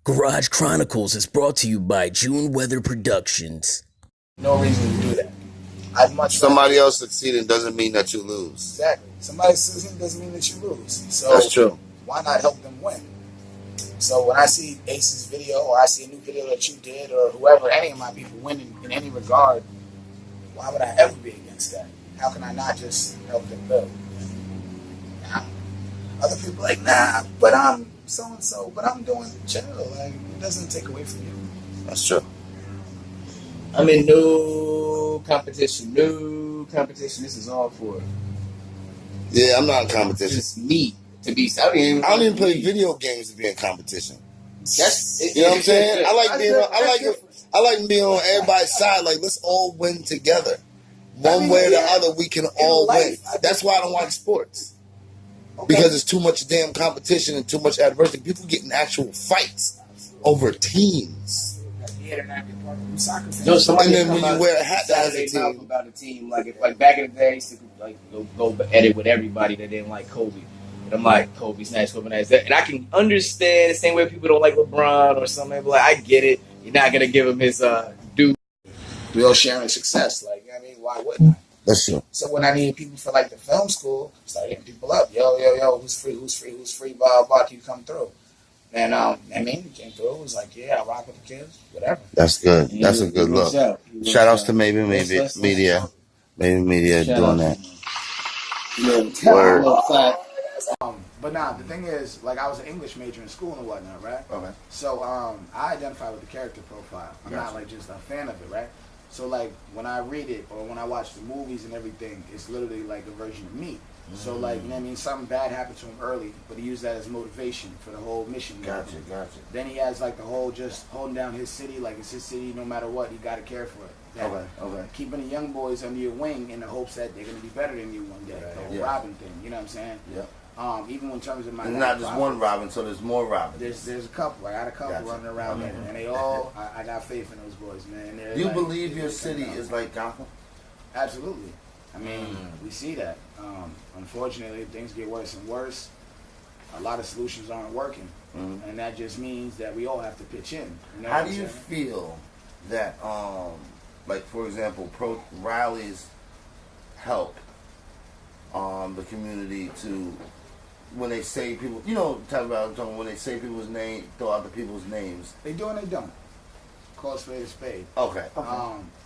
Garage Chronicles is brought to you by June Weather Productions. No reason to do that. I'd much Somebody else succeeding doesn't mean that you lose. Exactly. Somebody succeeding doesn't mean that you lose. So that's true. Why not help them win? So when I see Ace's video, or I see a new video that you did, or whoever, any of my people win in any regard, why would I ever be against that? How can I not just help them build? Now, other people are like, nah, but I'm so-and-so, but I'm doing chill. Like, it doesn't take away from you. That's true. I'm in no competition. This is all for. Yeah, I'm not in competition. Just me to be. I don't even play video games to be in competition. That's you know what I'm saying. I like being. I like being on everybody's side. Like, let's all win together. One way or the other, we can all win. That's why I don't watch sports. Okay. Because it's too much damn competition and too much adversity. People get in actual fights over teams. No, and then when you wear a hat that has a team. About a team, like back in the day, I used to go edit with everybody that didn't like Kobe. And I'm like, Kobe's nice, Kobe nice. And I can understand the same way people don't like LeBron or something. But like, I get it. You're not gonna give him his due. We all sharing success. Like, I mean, why wouldn't I? That's true. So when I needed people for like the film school, start hitting people up. Yo, who's free, blah, blah, can you come through? And I mean, he came through. It was like, yeah, I rock with the kids, whatever. That's good. That's a good look. Shout outs to Maybe Media. Maybe Media doing that. Word. But nah, the thing is, like, I was an English major in school and whatnot, right? Okay. So I identify with the character profile. I'm not like just a fan of it, right? So like when I read it or when I watch the movies and everything, it's literally like a version of me. So like, you know what I mean, something bad happened to him early, but he used that as motivation for the whole mission. Gotcha. Then he has like the whole just holding down his city, like it's his city, no matter what, you gotta care for it. Okay. Keeping the young boys under your wing in the hopes that they're gonna be better than you one day. The whole Robin thing, you know what I'm saying? Yeah. Even in terms of my not just one Robin, so there's more Robins. There's a couple. I got a couple running around there, and they all. I got faith in those boys, man. Do you believe your city is like Gotham? Absolutely. I mean, we see that. Unfortunately, things get worse and worse. A lot of solutions aren't working, and that just means that we all have to pitch in. You know How do you feel that, like for example, pro rallies help the community to? When they say people, you know, talk about when they say people's name, throw out the people's names. They do and they don't. Call spade a spade. Okay.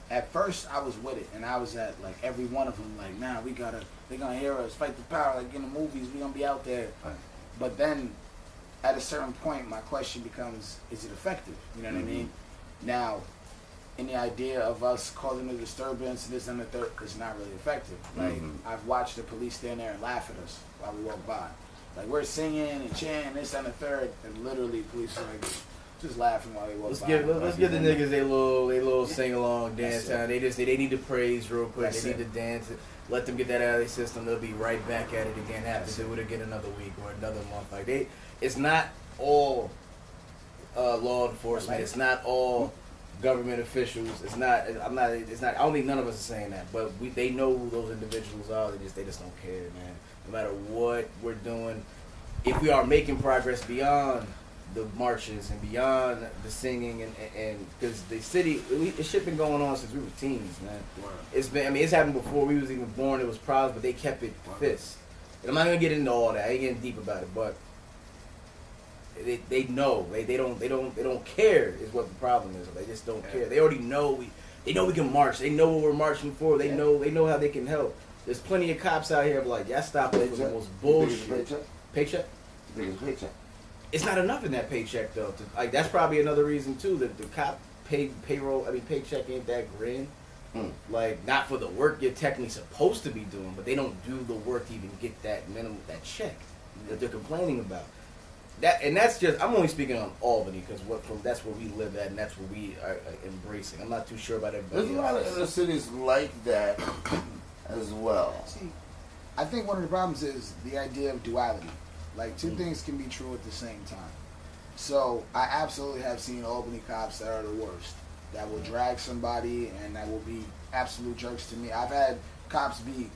At first, I was with it, and I was at like every one of them. Like, nah, they're gonna hear us fight the power. Like in the movies, we gonna be out there. Right. But then, at a certain point, my question becomes: is it effective? You know what I mean? Now, in the idea of us causing a disturbance, this and the third, it's not really effective. Like I've watched the police stand there and laugh at us while we walk by. Like we're singing and chanting this and the third, and literally police are like just laughing while they walk by. Let's give the niggas they little sing along dance time. They need to praise real quick. They need to dance. Let them get that out of their system. They'll be right back at it again. Have to do it again another week or another month. Like it's not all law enforcement. It's not all government officials. It's not. I don't think none of us are saying that. But they know who those individuals are. They just don't care, man. No matter what we're doing, if we are making progress beyond the marches and beyond the singing and because the city, this shit been going on since we were teens, man. It's been, it's happened before we was even born. It was problems, but they kept it fist. And I'm not gonna get into all that. I ain't getting deep about it, but they know they don't care is what the problem is. They just don't care. They already know they know we can march. They know what we're marching for. They know how they can help. There's plenty of cops out here like, y'all stop it. It's almost bullshit. Paycheck? Paycheck. It's not enough in that paycheck though. Like that's probably another reason too that the cop paycheck ain't that grand. Like not for the work you're technically supposed to be doing, but they don't do the work to even get that minimum check that they're complaining about. That's just I'm only speaking on Albany because that's where we live at and that's what we are embracing. I'm not too sure about everybody. There's a lot of inner cities like that as well. See, I think one of the problems is the idea of duality. Like two things can be true at the same time. So I absolutely have seen Albany cops that are the worst. That will drag somebody and that will be absolute jerks to me. I've had cops be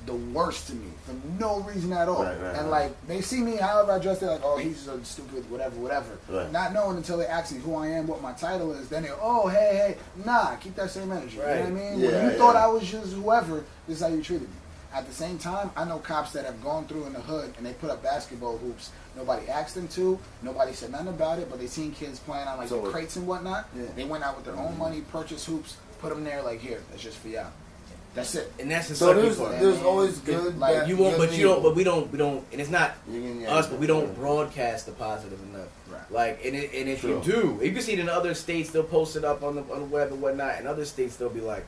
the worst to me for no reason at all. Right, And like they see me however I dress, they're like, oh, he's so stupid, whatever. Right. Not knowing until they ask me who I am, what my title is, then they, oh, hey, nah, keep that same energy. Right. You know what I mean? Yeah, When you thought I was just whoever, this is how you treated me. At the same time, I know cops that have gone through in the hood and they put up basketball hoops. Nobody asked them to. Nobody said nothing about it, but they seen kids playing on like the crates and whatnot. Yeah. They went out with their own money, purchased hoops, put them there like, here, that's just for y'all. That's it. And that's the So sucky part. there's always good, like, bad, You won't, good but you don't, people. but we don't, and it's not us, but we don't Yeah. broadcast the positive enough. Right. Like, and if True. you do, you can see it in other states, they'll post it up on the web and whatnot. In other states, they'll be like,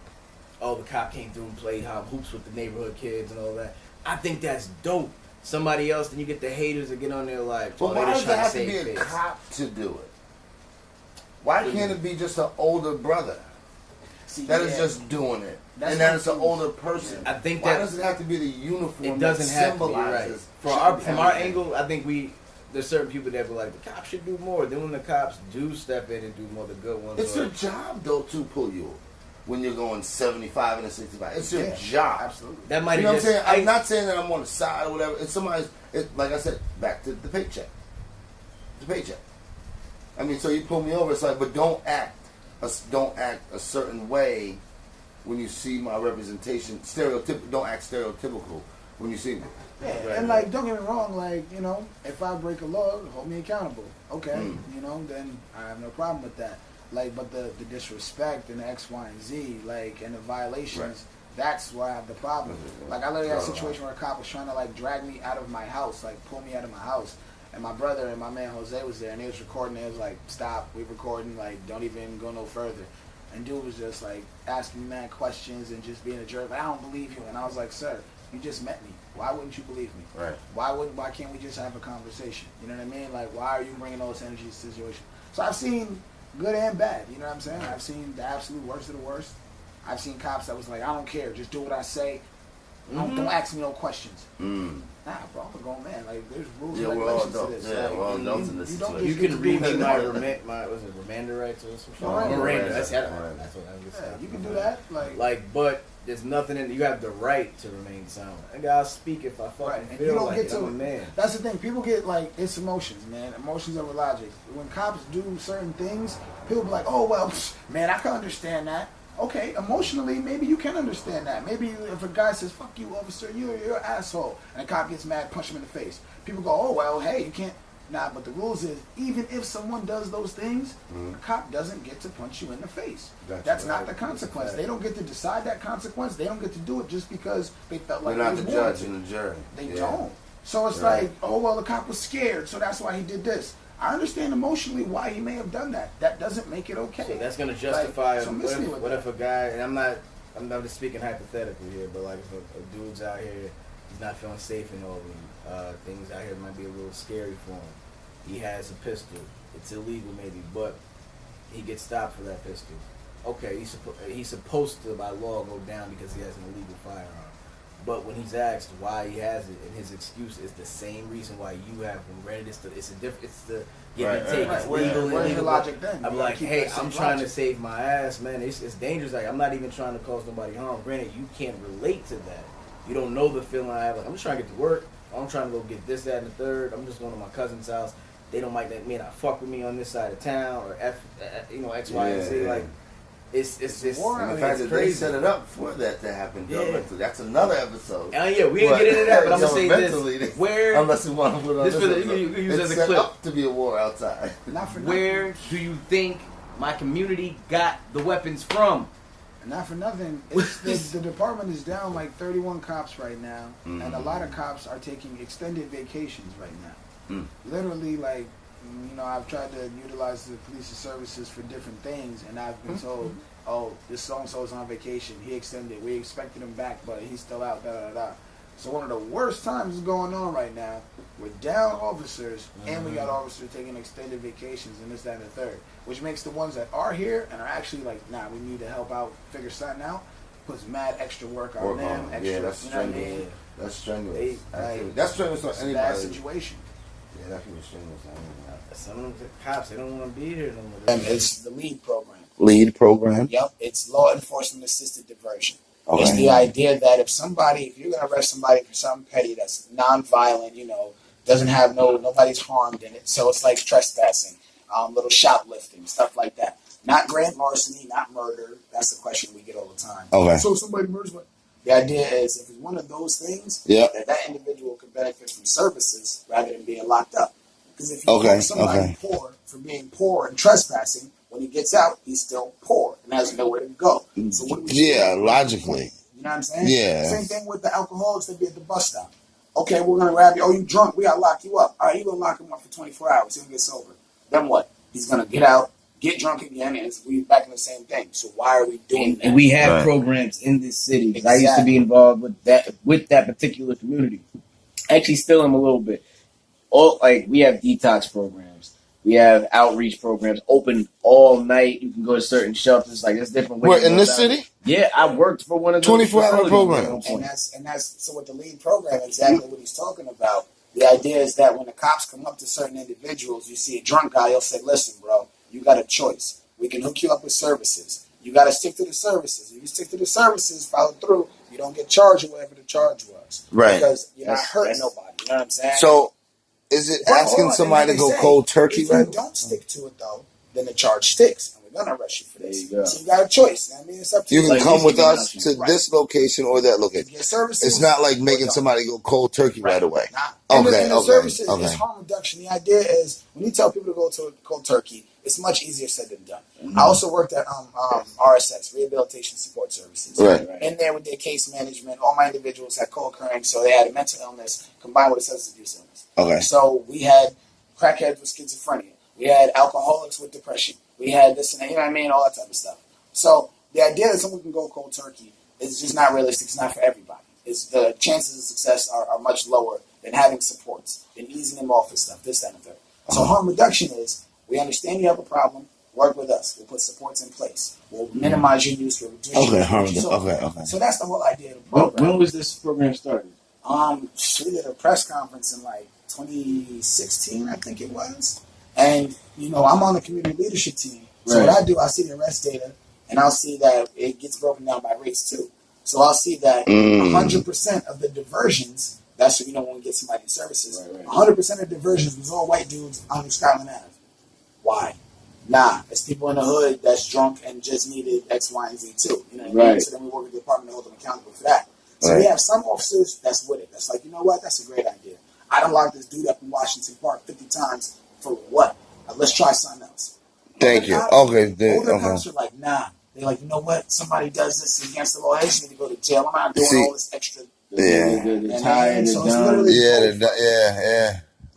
oh, the cop came through and played hoops with the neighborhood kids and all that. I think that's dope. Somebody else, then you get the haters that get on there like, But oh, why they does just it trying to have to save be a face. cop to do it? Why can't it be just an older brother See, that is yeah. just doing it? That's And that what it's an you- older person. I think Why that does it have to be the uniform it doesn't that have to be right. symbolizes From our everything? angle, I think there's certain people that be like, the cops should do more. Then when the cops do step in and do more, the good ones. It's are- your job, though, to pull you when you're going 75 and a 65. It's your Yeah, job. Absolutely. that might You know have what I'm just. saying? I'm not saying that I'm on the side or whatever. It's somebody's, like I said, back to the paycheck. The paycheck. I mean, so you pull me over, it's like, but don't act a certain way when you see my representation. Don't act stereotypical when you see me. Yeah, Right, and right. like, don't get me wrong, like, you know, if I break a law, hold me accountable. Okay, Mm. you know, then I have no problem with that. Like, but the disrespect and the X, Y, and Z, like, and the violations, Right. that's where I have the problem. Mhm. Like, I literally had a Draw the situation where a cop was trying to, like, drag me out of my house, like, pull me out of my house. And my brother and my man Jose was there, and they was recording. They was like, stop, we recording, like, don't even go no further. And dude was just, like, asking me mad questions and just being a jerk. Like, I don't believe you. And I was like, sir, you just met me. Why wouldn't you believe me? Right. Why can't we just have a conversation? You know what I mean? Like, why are you bringing all this energy to the situation? So I've seen good and bad. You know what I'm saying? I've seen the absolute worst of the worst. I've seen cops that was like, I don't care, just do what I say. Don't ask me no questions. Mm. Nah, bro, I'm a grown man. Like, there's rules Yeah, and we're all regulations to adults. this. Yeah, Like, we're all adults in this you don't situation. You just get can to read do me that. my was it Remander rights or some shit? Miranda. Miranda. That's Miranda. what I was Yeah, saying. you can do that. Like, but there's nothing in. You have the right to remain silent. And I'll speak if I fucking Right, and feel you don't like get it. to. I'm a man. That's the thing. People get like it's emotions, man. Emotions over logic. When cops do certain things, people be like, "Oh well, man, I can understand that." Okay, emotionally, maybe you can understand that. Maybe if a guy says "fuck you, officer," you're an asshole, and a cop gets mad, punch him in the face. People go, "Oh well, hey, you can't." Nah, but the rules is even if someone does those things, a cop doesn't get to punch you in the face. That's not the consequence. They don't get to decide that consequence. They don't get to do it just because they felt like They're not it the was judge warranted. and the jury. They Yeah. don't. So it's Right. like, oh well, the cop was scared, so that's why he did this. I understand emotionally why he may have done that. That doesn't make it okay. So that's gonna justify. Like, so miss me with what that. if a guy? And I'm not just speaking hypothetically here, but like if a dude's out here, he's not feeling safe in all things out here might be a little scary for him. He has a pistol. It's illegal maybe, but he gets stopped for that pistol. Okay, he's supposed to by law go down because he has an illegal firearm. But when he's asked why he has it, and his excuse is the same reason why you have one, granted it's the give and take. right. It's Where's legal and your illegal. logic then? I'm You like, gotta keep hey, that same I'm trying to logic. save my ass, man. It's dangerous. Like, I'm not even trying to cause nobody harm. Granted, you can't relate to that. You don't know the feeling I have. Like, I'm just trying to get to work. I'm trying to go get this, that, and the third. I'm just going to my cousin's house. They don't like that. Not fuck with me on this side of town or X, Y, and Z. Yeah. Like, it's war. And I the mean, fact it's that they crazy. set it up for that to happen Yeah. directly. That's another episode. Yeah, we didn't get into that, but I'm gonna say mentally, this: where, unless you want to put it on This this for the- episode, you can use it's as a set clip. up to be a war outside. Not for where nothing. do you think my community got the weapons from? Not for nothing. It's the department is down like 31 cops right now, and a lot of cops are taking extended vacations right now. Literally, like, you know, I've tried to utilize the police services for different things, and I've been told, oh, this so-and-so is on vacation. He extended. We expected him back, but he's still out, da-da-da-da. So one of the worst times is going on right now. We're down officers, and we got officers taking extended vacations, and this, that, and the third. Which makes the ones that are here and are actually like, nah, we need to help out, figure something out, puts mad extra work on them. Extra, Yeah, that's you know what I strenuous. mean? That's strenuous. They, like, That's strenuous on It's a bad anybody. situation. Yeah, that can be strenuous on anybody. Some of the cops, they don't want to be here no more. And it's the LEAD program. Lead program. Yep, it's Law Enforcement Assisted Diversion. Okay. It's the idea that if you're going to arrest somebody for something petty that's non-violent, doesn't have nobody's harmed in it. So it's like trespassing, little shoplifting, stuff like that. Not grand larceny, not murder. That's the question we get all the time. Okay. So if somebody murders me. The idea is if it's one of those things, that individual could benefit from services rather than being locked up. Because if you call somebody poor for being poor and trespassing, when he gets out, he's still poor and has nowhere to go. So what do we do? Logically. You know what I'm saying? Yeah. Same thing with the alcoholics that be at the bus stop. Okay, we're gonna grab you. Oh, you drunk? We gotta lock you up. All right, you gonna lock him up for 24 hours. He'll get sober. Then what? He's gonna get out, get drunk again, and we back in the same thing. So why are we doing that? And we have programs in this city. Exactly. I used to be involved with that particular community. Actually, still am a little bit. We have detox programs. We have outreach programs open all night. You can go to certain shelters. Like, there's different ways. Where, in this city? Yeah, I worked for one of those 24-hour programs. And that's so with the lead program, exactly what he's talking about. The idea is that when the cops come up to certain individuals, you see a drunk guy, he'll say, listen, bro, you got a choice. We can hook you up with services. You got to stick to the services. If you stick to the services, follow through, you don't get charged or whatever the charge was. Right. Because you're not hurting nobody. You know what I'm saying? So, is it asking somebody to go cold turkey? If you don't stick to it, though, then the charge sticks. And we're going to arrest you for this. So you got a choice. I mean, it's up to you. You can come with us to this location or that location. It's not like making somebody go cold turkey right away. And the services is harm reduction. The idea is when you tell people to go to cold turkey, it's much easier said than done. Mm-hmm. I also worked at RSS, Rehabilitation Support Services. Right. In there with their case management, all my individuals had co-occurring, so they had a mental illness combined with a substance abuse illness. Okay. So we had crackheads with schizophrenia. We had alcoholics with depression. We had this and that, you know what I mean? All that type of stuff. So the idea that someone can go cold turkey is just not realistic. It's not for everybody. The chances of success are much lower than having supports, than easing them off and stuff, this, that, and the third. So harm reduction is, we understand you have a problem, work with us. We'll put supports in place. We'll minimize your use. We'll reduce your use. Okay. So that's the whole idea of the program. When was this program started? We did a press conference in 2016, I think it was. And, I'm on the community leadership team. So what I do, I see the arrest data, and I'll see that it gets broken down by race too. So I'll see that 100% of the diversions, that's when we get somebody in services, 100% of diversions was all white dudes on Scotland Ave. Why? Nah, it's people in the hood that's drunk and just needed X, Y, and Z too. You know what I mean? So then we work with the department to hold them accountable for that. So we have some officers that's with it. That's like, you know what? That's a great idea. I done locked this dude up in Washington Park 50 times for what? Let's try something else. Thank you. Older cops are like, nah. They're like, you know what? Somebody does this against the law. They just need to go to jail. I'm not doing all this extra. They're tired. So it's literally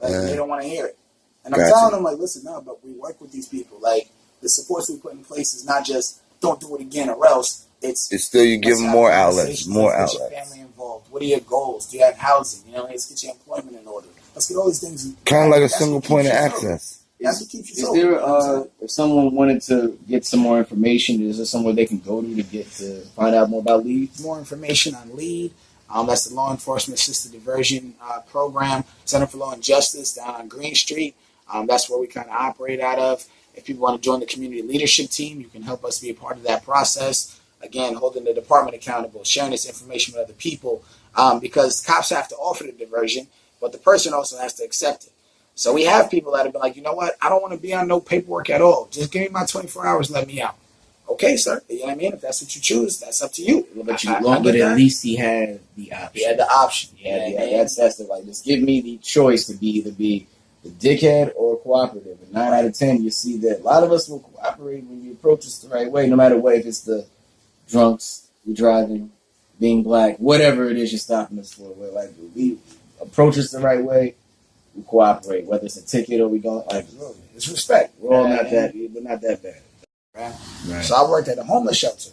They don't want to hear it. And I'm telling them, listen, no, but we work with these people. The supports we put in place is not just don't do it again or else. It's still you give them more outlets. Get your family involved. What are your goals? Do you have housing? Let's get your employment in order. Let's get all these things. Kind of like a single point of access. That's what keeps you sober. Is there, if someone wanted to get some more information, is there somewhere they can go to find out more about LEAD? More information on LEAD. That's the Law Enforcement Assisted Diversion Program, Center for Law and Justice down on Green Street. That's where we kind of operate out of. If people want to join the community leadership team, you can help us be a part of that process. Again, holding the department accountable, sharing this information with other people, because cops have to offer the diversion, but the person also has to accept it. So we have people that have been like, you know what? I don't want to be on no paperwork at all. Just give me my 24 hours, let me out. Okay, sir. You know what I mean? If that's what you choose, that's up to you. But at least he had the option. He had the option. That's the just give me the choice to either be the dickhead or cooperative. And 9 out of 10, you see that a lot of us will cooperate when you approach us the right way, no matter what, if it's the drunks, the driving, being black, whatever it is you're stopping us for. We approach us the right way, we cooperate, whether it's a ticket or we don't. It's respect. We're all not that bad. Right. So I worked at a homeless shelter.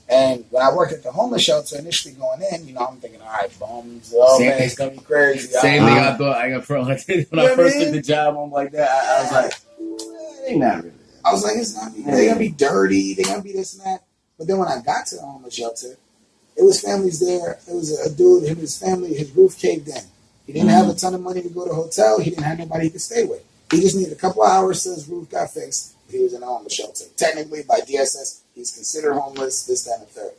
And when I worked at the homeless shelter, initially going in, I'm thinking, all right, bums, man, it's going to be crazy. Same thing I thought. I got when I first took the job on like that, I was like, they not really. I was like, it's not. They're going to be dirty. They're going to be this and that. But then when I got to the homeless shelter, it was families there. It was a dude, him and his family, his roof caved in. He didn't have a ton of money to go to a hotel. He didn't have nobody he could stay with. He just needed a couple of hours till his roof got fixed. He was in a homeless shelter. Technically, by DSS, he's considered homeless, this, that, and the third.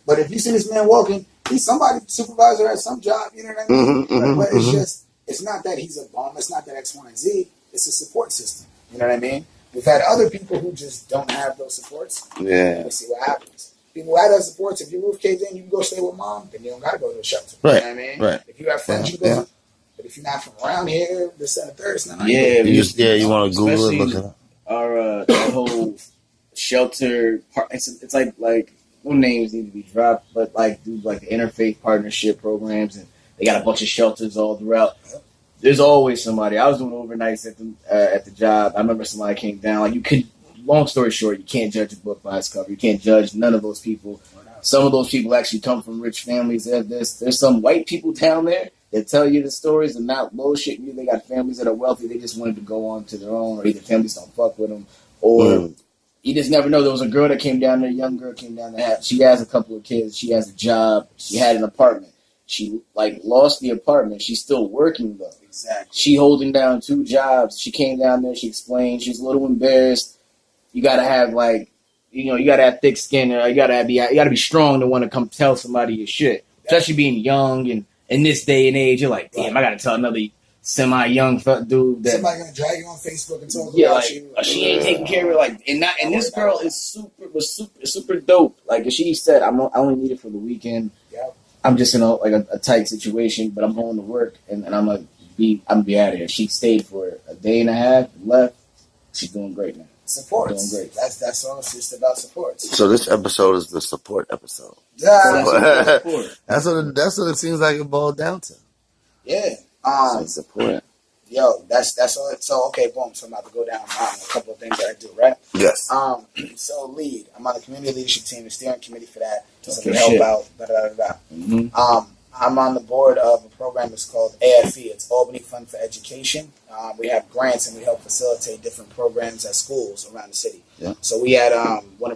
But if you see this man walking, he's somebody supervisor at some job. You know what I mean? But it's just, it's not that he's a bum. It's not that X, Y, and Z. It's a support system. You know what I mean? We've had other people who just don't have those supports. Yeah. We see what happens. People who have those supports, if your roof caves in, you can go stay with mom, then you don't got to go to a shelter. Right. You know what I mean? Right. If you have friends, you go to. But if you're not from around here, this and the third, it's not. You want to Google it, look it up. Our the whole shelter part. It's like no names need to be dropped, but like do like the interfaith partnership programs, and they got a bunch of shelters all throughout. There's always somebody. I was doing overnights at the job. I remember somebody came down. Like you could. Long story short, you can't judge a book by its cover. You can't judge none of those people. Some of those people actually come from rich families. There's some white people down there that tell you the stories and not bullshit you. They got families that are wealthy. They just wanted to go on to their own, or either families don't fuck with them, or you just never know. There was a girl that came down there, a young girl came down there. She has a couple of kids. She has a job. She had an apartment. She lost the apartment. She's still working though. Exactly. She holding down 2 jobs. She came down there. She explained. She's a little embarrassed. You gotta have you gotta have thick skin. You gotta be strong to want to come tell somebody your shit. Especially being young and in this day and age, you're like, damn, I gotta tell another semi-young dude that somebody gonna drag you on Facebook and talk about you. She ain't taking care of it. And this girl was super dope. Like she said, I only need it for the weekend. Yep. I'm just in a tight situation, but I'm going to work and I'm gonna be out of here. She stayed for a day and a half, left. She's doing great now. Supports. Doing great. That's all. It's just about supports. So this episode is the support episode. Yeah. That's what it seems like it boiled down to. Yeah. Support. Yo, that's all. So okay, boom. So I'm about to go down a couple of things that I do, right? Yes. So lead. I'm on the community leadership team, the steering committee for that. So Okay, we help shit. out. I'm on the board of a program that's called AFE. It's Albany Fund for Education. We have grants and we help facilitate different programs at schools around the city. Yeah. So we had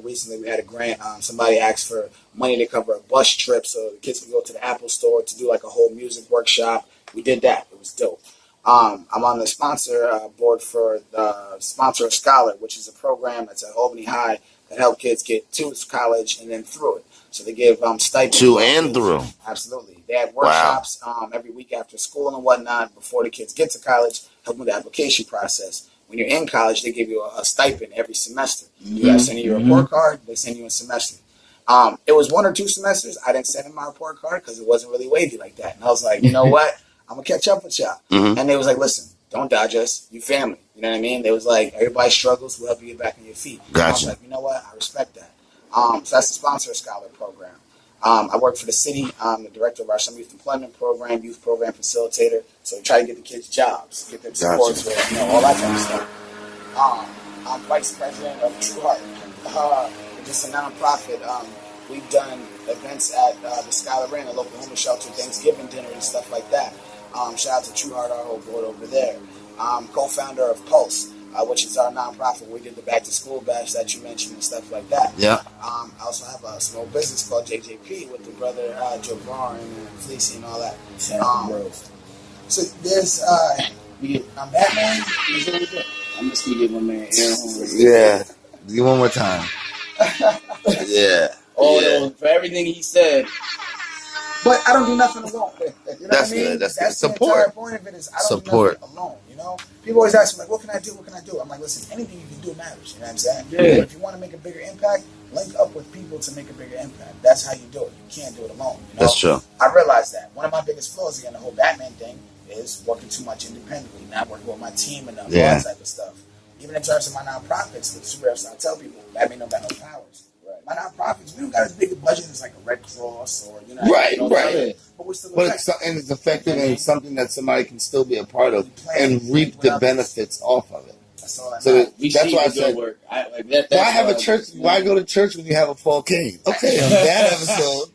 recently we had a grant. Somebody asked for money to cover a bus trip so the kids could go to the Apple store to do like a whole music workshop. We did that. It was dope. I'm on the sponsor board for the Sponsor a Scholar, which is a program that's at Albany High that help kids get to college and then through it. So they give stipends. To and through. Absolutely. They have workshops every week after school and whatnot before the kids get to college, help with the application process. When you're in college, they give you a stipend every semester. You got to send you a report card. They send you a semester. It was 1 or 2 semesters. I didn't send in my report card because it wasn't really wavy like that. And I was like, you know what? I'm going to catch up with y'all. And they was like, listen, don't dodge us. You family. You know what I mean? They was like, everybody struggles. We'll help you get back on your feet. Gotcha. I was like, you know what? I respect that. So that's the Sponsor a Scholar program. I work for the city. I'm the director of our Summer Youth Employment Program, youth program facilitator. So we try to get the kids jobs, get them supports, with, all that kind of stuff. I'm vice president of True Heart, which is a nonprofit. We've done events at the Scholar Inn, a local homeless shelter, Thanksgiving dinner and stuff like that. Shout out to True Heart, our whole board over there. I'm co-founder of Pulse, which is our nonprofit. We did the back to school bash that you mentioned and stuff like that. Yeah. I also have a small business called JJP with the brother Joe Barr and Fleecy and all that. So there's I'm Batman. I'm just gonna give my man air horns. Yeah. Do one more time. Yeah. For everything he said. But I don't do nothing alone. You know That's what I mean? good. That's the support. entire point of it is I don't do nothing alone. People always ask me like, what can I do? What can I do? I'm like, listen, anything you can do matters. You know what I'm saying? Yeah. But if you want to make a bigger impact, link up with people to make a bigger impact. That's how you do it. You can't do it alone. That's true. I realized that. One of my biggest flaws again, the whole Batman thing, is working too much independently, not working with my team enough, all that type of stuff. Even in terms of my nonprofits, the superheroes, I tell people, Batman don't got no powers. My nonprofits, we don't got as big a budget as like a Red Cross or Right. But we're still But it's effective and it's something that somebody can still be a part of and reap the benefits off of it. That's all I So know. that's why I said, work. why have a church? Why go to church when you have a Paul Kane? Okay, on that episode,